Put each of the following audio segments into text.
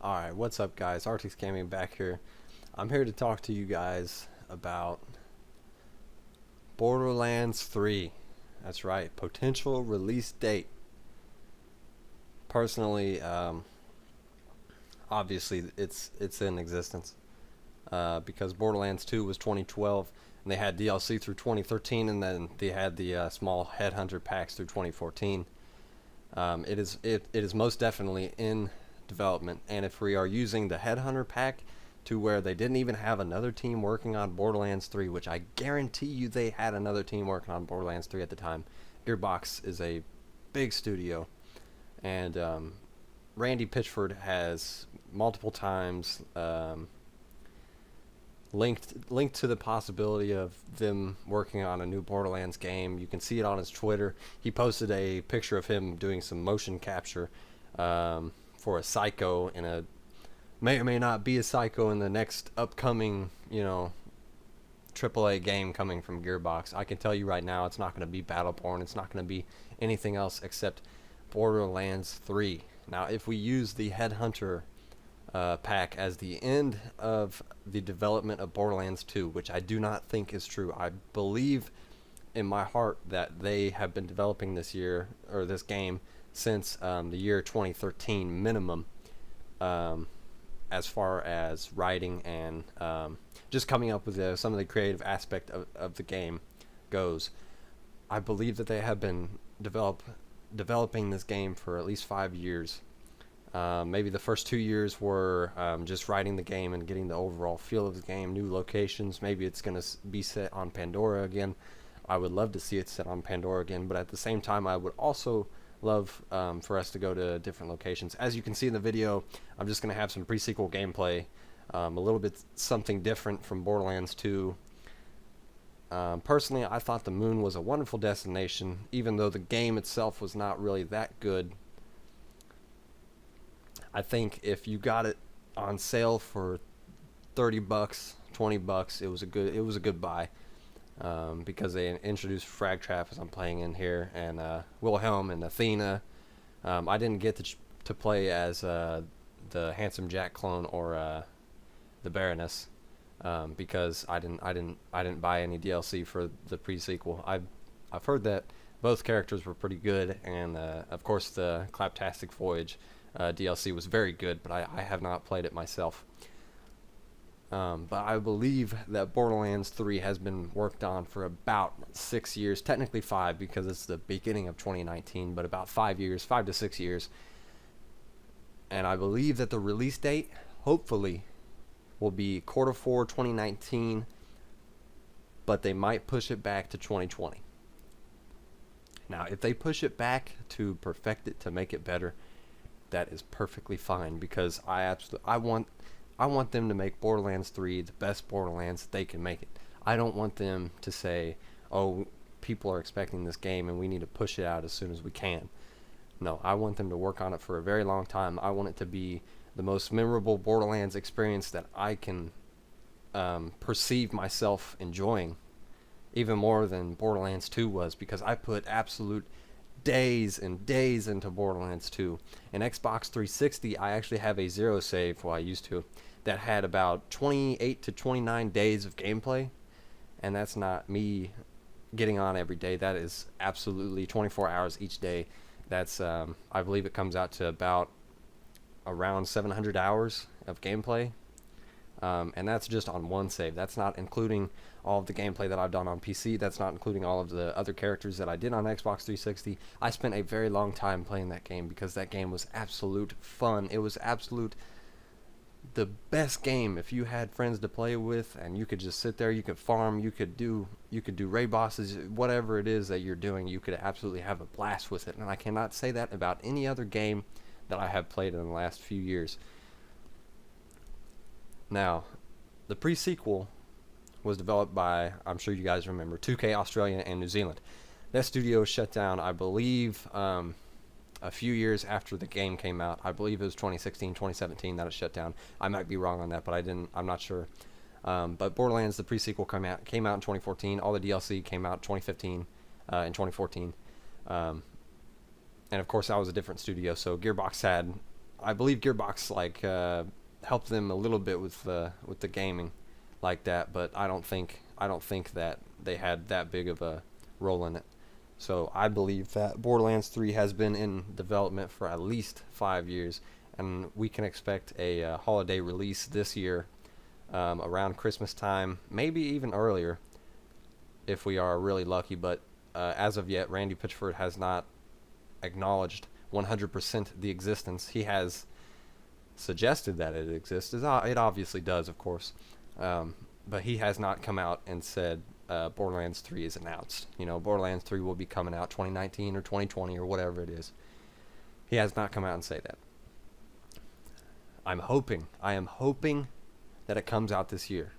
Alright, what's up guys? Arctic Gaming back here. I'm here to talk to you guys about Borderlands 3. That's right, potential release date. Personally, obviously it's in existence because Borderlands 2 was 2012 and they had DLC through 2013, and then they had the small Headhunter packs through 2014. It is most definitely in development, and if we are using the Headhunter pack to where they didn't even have another team working on Borderlands 3, which I guarantee you they had another team working on Borderlands 3 at the time. Gearbox is a big studio, and Randy Pitchford has multiple times linked to the possibility of them working on a new Borderlands game. You can see it on his Twitter. He posted a picture of him doing some motion capture for a Psycho in a may or may not be a Psycho in the next upcoming, AAA game coming from Gearbox. I can tell you right now, it's not going to be Battleborn. It's not going to be anything else except Borderlands 3. Now, if we use the Headhunter pack as the end of the development of Borderlands 2, which I do not think is true. I believe in my heart that they have been developing this game since the year 2013 minimum, as far as writing and just coming up with some of the creative aspect of the game goes. I believe that they have been developing this game for at least 5 years. Maybe the first 2 years were just writing the game and getting the overall feel of the game, new locations. Maybe it's going to be set on Pandora again. I would love to see it set on Pandora again, but at the same time, I would also love for us to go to different locations. As you can see in the video, I'm just going to have some pre-sequel gameplay, a little bit something different from Borderlands 2. Personally, I thought the moon was a wonderful destination, even though the game itself was not really that good. I think if you got it on sale for $30, $20, it was a good buy, because they introduced Frag Trap as I'm playing in here, and Wilhelm and Athena. I didn't get to play as the Handsome Jack clone or the Baroness, because I didn't buy any DLC for the pre-sequel. I've heard that both characters were pretty good, and of course the Claptastic Voyage DLC was very good, but I have not played it myself. But I believe that Borderlands 3 has been worked on for about 6 years, technically 5 because it's the beginning of 2019, but about 5 years, 5 to 6 years. And I believe that the release date, hopefully, will be Q4 2019, but they might push it back to 2020. Now, if they push it back to perfect it, to make it better, that is perfectly fine, because I want them to make Borderlands 3 the best Borderlands that they can make it. I don't want them to say, "Oh, people are expecting this game and we need to push it out as soon as we can." No, I want them to work on it for a very long time. I want it to be the most memorable Borderlands experience that I can perceive myself enjoying, even more than Borderlands 2 was, because I put absolute days and days into Borderlands 2. In Xbox 360, I actually have a zero save, well, I used to, that had about 28 to 29 days of gameplay, and that's not me getting on every day. That is absolutely 24 hours each day. That's I believe it comes out to about around 700 hours of gameplay, and that's just on one save. That's not including all of the gameplay that I've done on PC. That's not including all of the other characters that I did on Xbox 360. I spent a very long time playing that game because that game was absolute fun. It was the best game if you had friends to play with, and you could just sit there, you could farm, you could do raid bosses, whatever it is that you're doing, you could absolutely have a blast with it. And I cannot say that about any other game that I have played in the last few years. Now, the pre-sequel was developed by, I'm sure you guys remember, 2K Australia and New Zealand. That studio shut down, I believe, a few years after the game came out. I believe it was 2016, 2017 that it shut down. I might be wrong on that, but I'm not sure. But Borderlands, the pre-sequel, came out in 2014. All the DLC came out in 2015 and 2014. And of course, that was a different studio, so Gearbox had I believe Gearbox helped them a little bit with the gaming like that, but I don't think that they had that big of a role in it. So I believe that Borderlands 3 has been in development for at least 5 years, and we can expect a holiday release this year, around Christmas time, maybe even earlier if we are really lucky. But as of yet, Randy Pitchford has not acknowledged 100% the existence. He has suggested that it exists. It obviously does, of course. But he has not come out and said Borderlands 3 is announced. Borderlands 3 will be coming out 2019 or 2020 or whatever it is. He has not come out and say that. I am hoping that it comes out this year.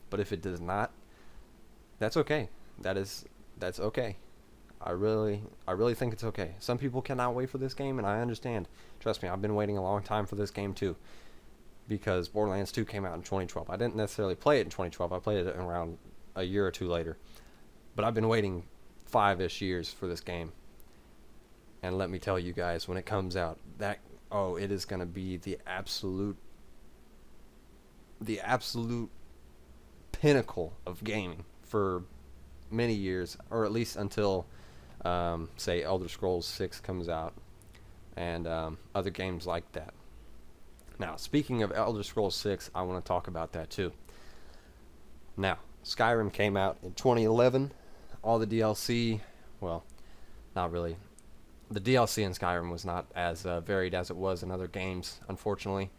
But if it does not, that's okay. That's okay. I really think it's okay. Some people cannot wait for this game, and I understand. Trust me, I've been waiting a long time for this game too, because Borderlands 2 came out in 2012. I didn't necessarily play it in 2012. I played it around a year or two later. But I've been waiting 5-ish years for this game. And let me tell you guys, when it comes out, it is going to be the absolute pinnacle of gaming for many years, or at least until say Elder Scrolls 6 comes out, and other games like that. Now, speaking of Elder Scrolls 6, I want to talk about that too. Now, Skyrim came out in 2011. All the DLC, well, not really. The DLC in Skyrim was not as varied as it was in other games, unfortunately.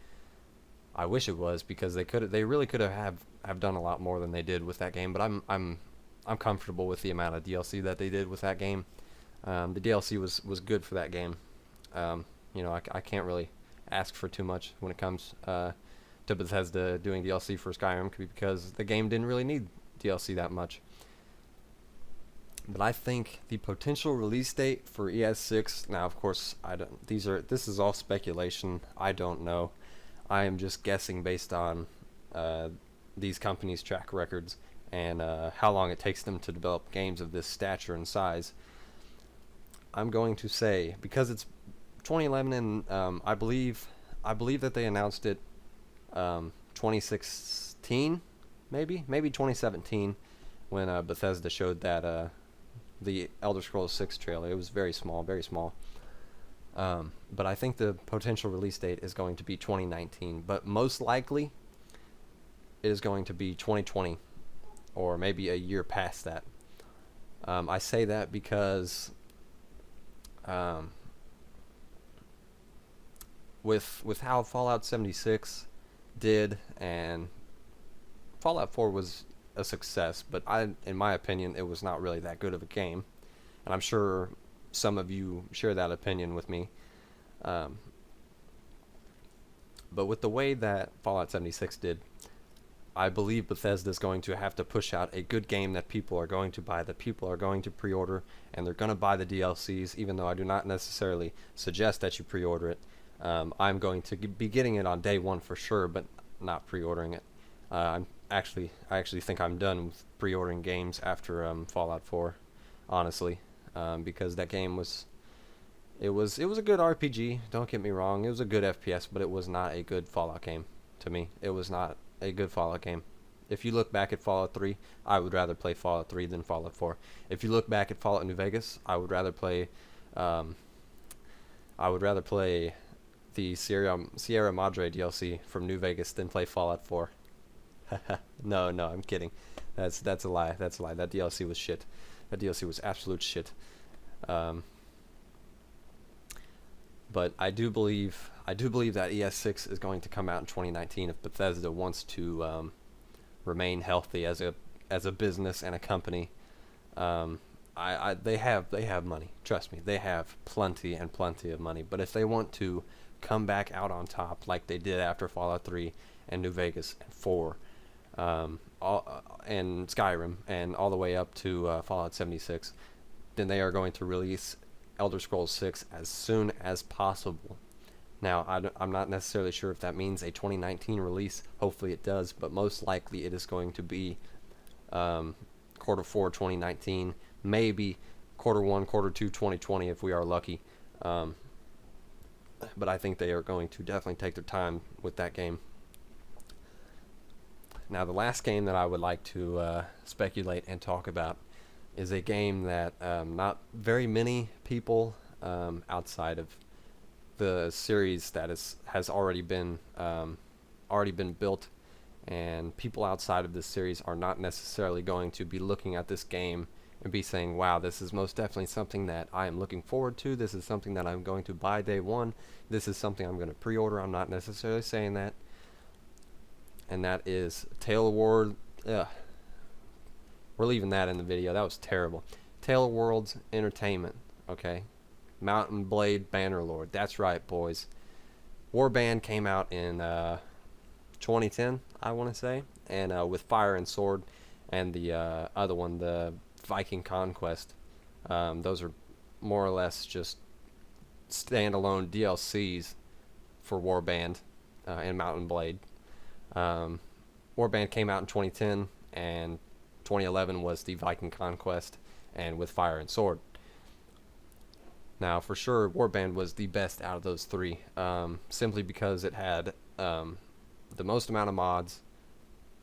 I wish it was, because they really could have done a lot more than they did with that game. But I'm comfortable with the amount of DLC that they did with that game. The DLC was good for that game. I can't really ask for too much when it comes to Bethesda doing DLC for Skyrim, because the game didn't really need DLC that much. But I think the potential release date for ES6, now of course this is all speculation. I don't know. I am just guessing based on these companies' track records and how long it takes them to develop games of this stature and size. I'm going to say, because it's 2011, and I believe that they announced it 2016, maybe 2017, when Bethesda showed that the Elder Scrolls 6 trailer. It was very small, very small. But I think the potential release date is going to be 2019, but most likely it is going to be 2020, or maybe a year past that. I say that because with how Fallout 76 did, and Fallout 4 was a success, but in my opinion, it was not really that good of a game, and I'm sure some of you share that opinion with me. But with the way that Fallout 76 did, I believe Bethesda is going to have to push out a good game that people are going to buy, that people are going to pre-order, and they're going to buy the DLCs, even though I do not necessarily suggest that you pre-order it. I'm going to be getting it on day one for sure, but not pre-ordering it. I actually think I'm done with pre-ordering games after Fallout 4, honestly, because that game was a good RPG. Don't get me wrong, it was a good FPS, but it was not a good Fallout game to me. It was not a good Fallout game. If you look back at Fallout 3, I would rather play Fallout 3 than Fallout 4. If you look back at Fallout New Vegas, I would rather play the Sierra Madre DLC from New Vegas than play Fallout 4. No, I'm kidding. That's a lie. That's a lie. That DLC was shit. That DLC was absolute shit. But I do believe that ES6 is going to come out in 2019 if Bethesda wants to remain healthy as a business and a company. They have money. Trust me, they have plenty of money. But if they want to come back out on top like they did after Fallout 3 and New Vegas and 4, and Skyrim, and all the way up to Fallout 76, then they are going to release Elder Scrolls 6 as soon as possible. Now, I'm not necessarily sure if that means a 2019 release. Hopefully it does, but most likely it is going to be quarter 4 2019, maybe quarter 1, quarter 2 2020 if we are lucky. but I think they are going to definitely take their time with that game. Now, the last game that I would like to speculate and talk about is a game that not very many people outside of the series that has already been built, and people outside of this series are not necessarily going to be looking at this game and be saying, wow, this is most definitely something that I am looking forward to. This is something that I'm going to buy day one. This is something I'm going to pre-order. I'm not necessarily saying that. And that is Tale of War. We're leaving that in the video. That was terrible. Tale of Worlds Entertainment. Okay. Mount and Blade Bannerlord. That's right, boys. Warband came out in 2010, I want to say. And with Fire and Sword. And the other one, the Viking Conquest. Those are more or less just standalone DLCs for Warband and Mount and Blade. Warband came out in 2010, and 2011 was the Viking Conquest, and with Fire and Sword. Now, for sure, Warband was the best out of those three, simply because it had the most amount of mods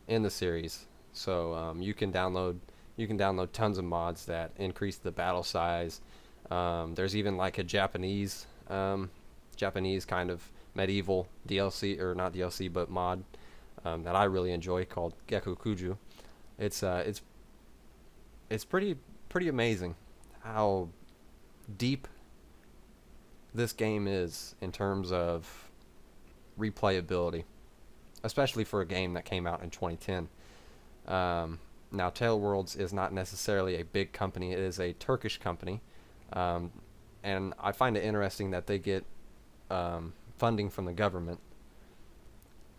in the series. So you can download tons of mods that increase the battle size. There's even like a Japanese kind of medieval DLC, or not DLC, but mod. That I really enjoy, called Gekkokuju. It's pretty amazing how deep this game is in terms of replayability, especially for a game that came out in 2010. Now, Tale Worlds is not necessarily a big company. It is a Turkish company, and I find it interesting that they get funding from the government.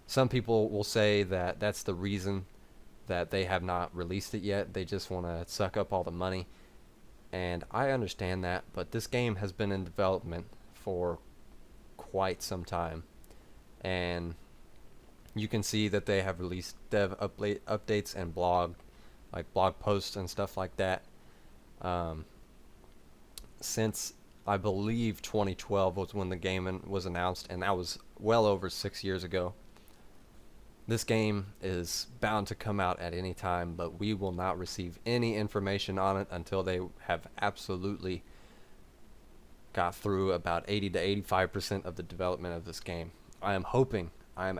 Some people will say that that's the reason that they have not released it yet. They just want to suck up all the money. And I understand that, but this game has been in development for quite some time. And you can see that they have released dev updates and blog posts and stuff like that. Since I believe 2012 was when the game was announced, and that was well over 6 years ago. This game is bound to come out at any time, but we will not receive any information on it until they have absolutely got through about 80 to 85% of the development of this game. I am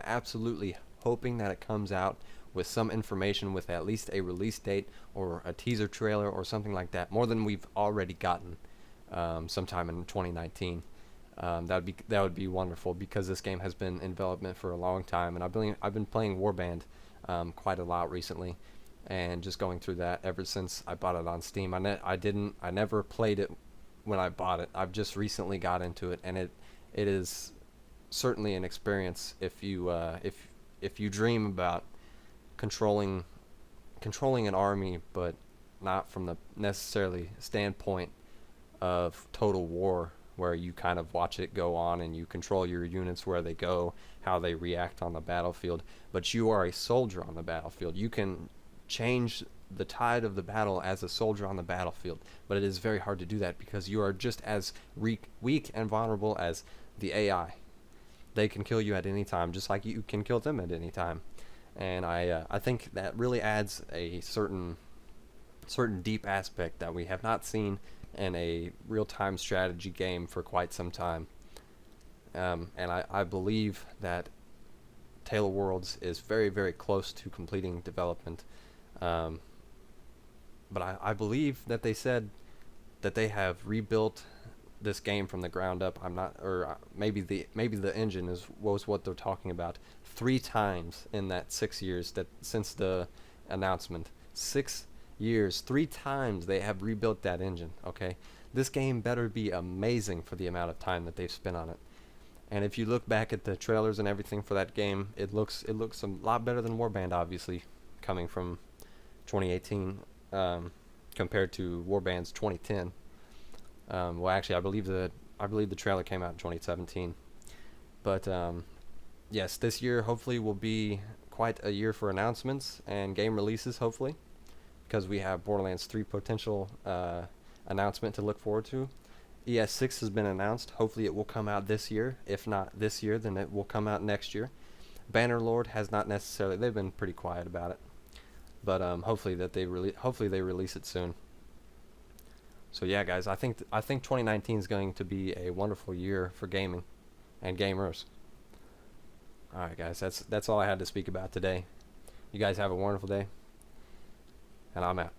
absolutely hoping that it comes out with some information, with at least a release date or a teaser trailer or something like that, more than we've already gotten sometime in 2019. That would be wonderful, because this game has been in development for a long time, and I've been playing Warband quite a lot recently, and just going through that ever since I bought it on Steam. I never played it when I bought it. I've just recently got into it, and it is certainly an experience if you dream about controlling an army, but not from the necessarily standpoint of Total War, where you kind of watch it go on and you control your units, where they go, how they react on the battlefield. But you are a soldier on the battlefield. You can change the tide of the battle as a soldier on the battlefield, but it is very hard to do that because you are just as weak and vulnerable as the AI. They can kill you at any time, just like you can kill them at any time. And I think that really adds a certain deep aspect that we have not seen in a real-time strategy game for quite some time. And I believe that Tale of Worlds is very, very close to completing development. But I believe that they said that they have rebuilt this game from the ground up. I'm not, or maybe the engine was what they're talking about, 3 times in that 6 years that since the announcement. 6 years, 3 times they have rebuilt that engine. Okay, this game better be amazing for the amount of time that they've spent on it. And if you look back at the trailers and everything for that game, it looks a lot better than Warband, obviously, coming from 2018 compared to Warband's 2010. Well, actually, I believe the trailer came out in 2017. But yes, this year hopefully will be quite a year for announcements and game releases, hopefully, because we have Borderlands 3 potential announcement to look forward to, ES6 has been announced. Hopefully it will come out this year. If not this year, then it will come out next year. Bannerlord has not necessarily. They've been pretty quiet about it, but hopefully they release it soon. So yeah, guys, I think 2019 is going to be a wonderful year for gaming and gamers. All right, guys, that's all I had to speak about today. You guys have a wonderful day, and I'm out.